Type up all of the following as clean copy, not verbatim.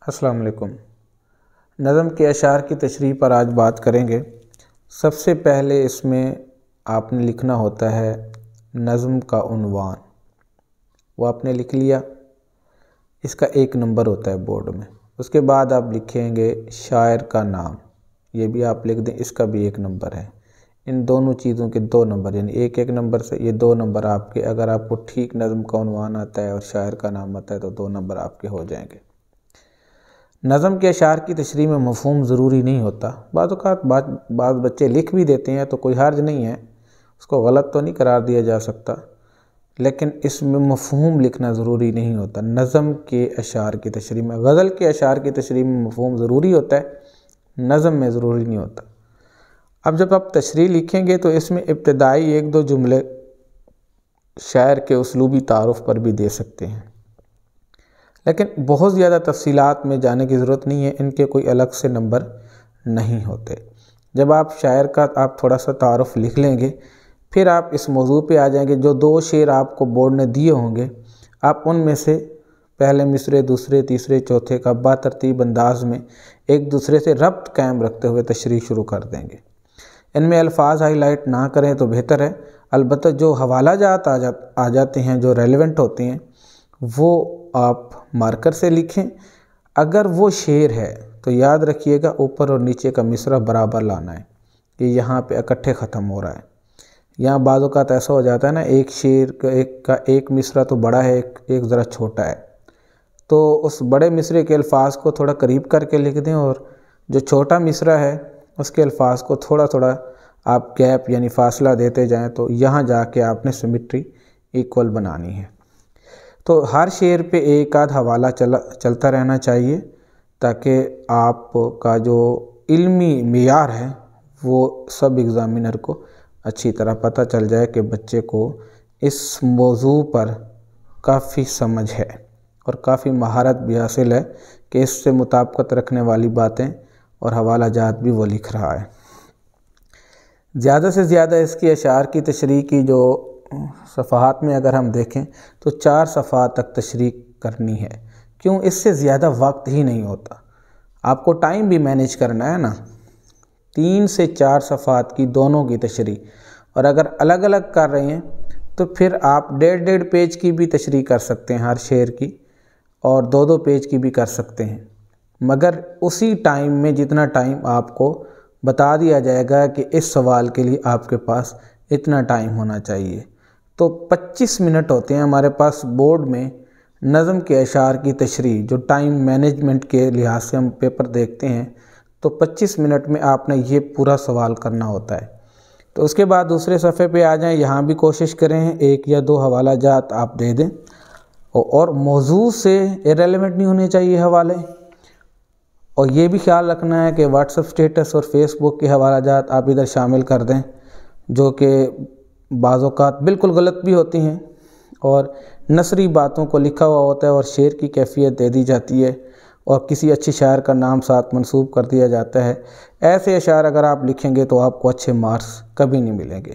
السلام علیکم۔ نظم کے اشعار کی تشریح پر آج بات کریں گے۔ سب سے پہلے اس میں آپ نے لکھنا ہوتا ہے نظم کا عنوان، وہ آپ نے لکھ لیا، اس کا 1 نمبر ہوتا ہے بورڈ میں۔ اس کے بعد آپ لکھیں گے شاعر کا نام، یہ بھی آپ لکھ دیں، اس کا بھی 1 نمبر ہے۔ ان دونوں چیزوں کے 2 نمبر، یعنی 1 نمبر سے یہ 2 نمبر آپ کے، اگر آپ کو ٹھیک نظم کا عنوان آتا ہے اور شاعر کا نام آتا ہے تو 2 نمبر آپ کے ہو جائیں گے۔ نظم کے اشعار کی تشریح میں مفہوم ضروری نہیں ہوتا۔ بعض اوقات بعض بچے لکھ بھی دیتے ہیں تو کوئی حرج نہیں ہے، اس کو غلط تو نہیں قرار دیا جا سکتا، لیکن اس میں مفہوم لکھنا ضروری نہیں ہوتا۔ نظم کے اشعار کی تشریح میں، غزل کے اشعار کی تشریح میں مفہوم ضروری ہوتا ہے، نظم میں ضروری نہیں ہوتا۔ اب جب آپ تشریح لکھیں گے تو اس میں ابتدائی 1-2 جملے شاعر کے اسلوبی تعارف پر بھی دے سکتے ہیں، لیکن بہت زیادہ تفصیلات میں جانے کی ضرورت نہیں ہے، ان کے کوئی الگ سے نمبر نہیں ہوتے۔ جب آپ شاعر کا تھوڑا سا تعارف لکھ لیں گے، پھر آپ اس موضوع پہ آ جائیں گے، جو 2 شعر آپ کو بورڈ نے دیے ہوں گے، آپ ان میں سے پہلے مصرعے، دوسرے، تیسرے، چوتھے کا بترتیب انداز میں ایک دوسرے سے ربط قائم رکھتے ہوئے تشریح شروع کر دیں گے۔ ان میں الفاظ ہائی لائٹ نہ کریں تو بہتر ہے، البتہ جو حوالہ جات آ جاتے ہیں، جو ریلیونٹ ہوتے ہیں، وہ آپ مارکر سے لکھیں۔ اگر وہ شعر ہے تو یاد رکھیے گا اوپر اور نیچے کا مصرع برابر لانا ہے، کہ یہاں پہ اکٹھے ختم ہو رہا ہے۔ یہاں بعض اوقات ایسا ہو جاتا ہے نا، ایک شعر کا ایک مصرع تو بڑا ہے، ایک ذرا چھوٹا ہے، تو اس بڑے مصرعے کے الفاظ کو تھوڑا قریب کر کے لکھ دیں، اور جو چھوٹا مصرع ہے اس کے الفاظ کو تھوڑا تھوڑا آپ گیپ یعنی فاصلہ دیتے جائیں، تو یہاں جا کے آپ نے سیمیٹری ایکول بنانی ہے۔ تو ہر شعر پہ 1-8 حوالہ چلتا رہنا چاہیے، تاکہ آپ کا جو علمی معیار ہے وہ سب ایگزامینر کو اچھی طرح پتہ چل جائے کہ بچے کو اس موضوع پر کافی سمجھ ہے اور کافی مہارت بھی حاصل ہے کہ اس سے مطابقت رکھنے والی باتیں اور حوالہ جات بھی وہ لکھ رہا ہے۔ زیادہ سے زیادہ اس کی اشعار کی تشریح کی جو صفحات میں اگر ہم دیکھیں تو 4 صفحات تک تشریح کرنی ہے، کیوں؟ اس سے زیادہ وقت ہی نہیں ہوتا، آپ کو ٹائم بھی مینیج کرنا ہے نا۔ 3 سے 4 صفحات کی دونوں کی تشریح، اور اگر الگ الگ کر رہے ہیں تو پھر آپ 1.5 پیج کی بھی تشریح کر سکتے ہیں ہر شعر کی، اور 2 پیج کی بھی کر سکتے ہیں، مگر اسی ٹائم میں جتنا ٹائم آپ کو بتا دیا جائے گا کہ اس سوال کے لیے آپ کے پاس اتنا ٹائم ہونا چاہیے۔ تو 25 منٹ ہوتے ہیں ہمارے پاس بورڈ میں نظم کے اشعار کی تشریح، جو ٹائم مینجمنٹ کے لحاظ سے ہم پیپر دیکھتے ہیں، تو 25 منٹ میں آپ نے یہ پورا سوال کرنا ہوتا ہے۔ تو اس کے بعد دوسرے صفحے پہ آ جائیں، یہاں بھی کوشش کریں 1 یا 2 حوالہ جات آپ دے دیں، اور موضوع سے ارریلیونٹ نہیں ہونے چاہیے حوالے، اور یہ بھی خیال رکھنا ہے کہ واٹس ایپ اسٹیٹس اور فیس بک کے حوالہ جات آپ ادھر شامل کر دیں، جو کہ بعض اوقات بالکل غلط بھی ہوتی ہیں، اور نثری باتوں کو لکھا ہوا ہوتا ہے اور شعر کی کیفیت دے دی جاتی ہے، اور کسی اچھی شاعر کا نام ساتھ منسوب کر دیا جاتا ہے۔ ایسے اشعار اگر آپ لکھیں گے تو آپ کو اچھے مارکس کبھی نہیں ملیں گے۔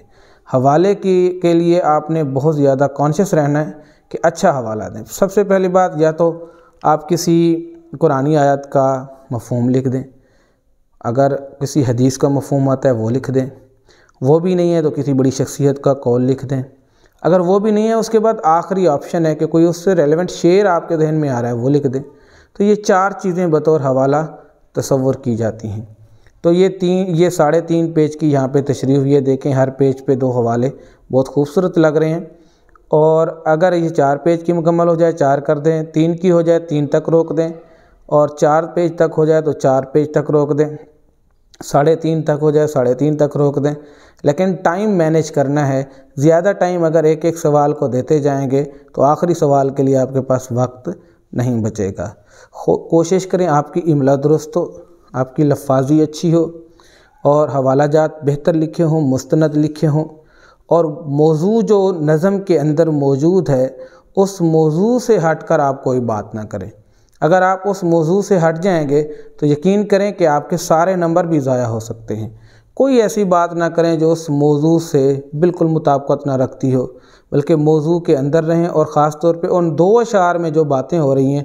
حوالے کے لیے آپ نے بہت زیادہ کانشیس رہنا ہے کہ اچھا حوالہ دیں۔ سب سے پہلی بات، یا تو آپ کسی قرآنی آیت کا مفہوم لکھ دیں، اگر کسی حدیث کا مفہوم آتا ہے وہ لکھ دیں، وہ بھی نہیں ہے تو کسی بڑی شخصیت کا قول لکھ دیں، اگر وہ بھی نہیں ہے اس کے بعد آخری آپشن ہے کہ کوئی اس سے ریلیونٹ شعر آپ کے ذہن میں آ رہا ہے وہ لکھ دیں۔ تو یہ 4 چیزیں بطور حوالہ تصور کی جاتی ہیں۔ تو یہ 3.5 پیج کی یہاں پہ تشریح ہوئی ہے، دیکھیں ہر پیج پہ 2 حوالے بہت خوبصورت لگ رہے ہیں، اور اگر یہ 4 پیج کی مکمل ہو جائے 4 کر دیں، 3 کی ہو جائے 3 تک روک دیں، اور 4 پیج تک ہو جائے تو 4 پیج تک روک دیں، 3.5 تک ہو جائے 3.5 تک روک دیں، لیکن ٹائم مینیج کرنا ہے۔ زیادہ ٹائم اگر ایک سوال کو دیتے جائیں گے تو آخری سوال کے لیے آپ کے پاس وقت نہیں بچے گا۔ کوشش کریں آپ کی املا درست ہو، آپ کی لفاظی اچھی ہو، اور حوالہ جات بہتر لکھے ہوں، مستند لکھے ہوں، اور موضوع جو نظم کے اندر موجود ہے اس موضوع سے ہٹ کر آپ کوئی بات نہ کریں۔ اگر آپ اس موضوع سے ہٹ جائیں گے تو یقین کریں کہ آپ کے سارے نمبر بھی ضائع ہو سکتے ہیں۔ کوئی ایسی بات نہ کریں جو اس موضوع سے بالکل مطابقت نہ رکھتی ہو، بلکہ موضوع کے اندر رہیں، اور خاص طور پہ ان 2 اشعار میں جو باتیں ہو رہی ہیں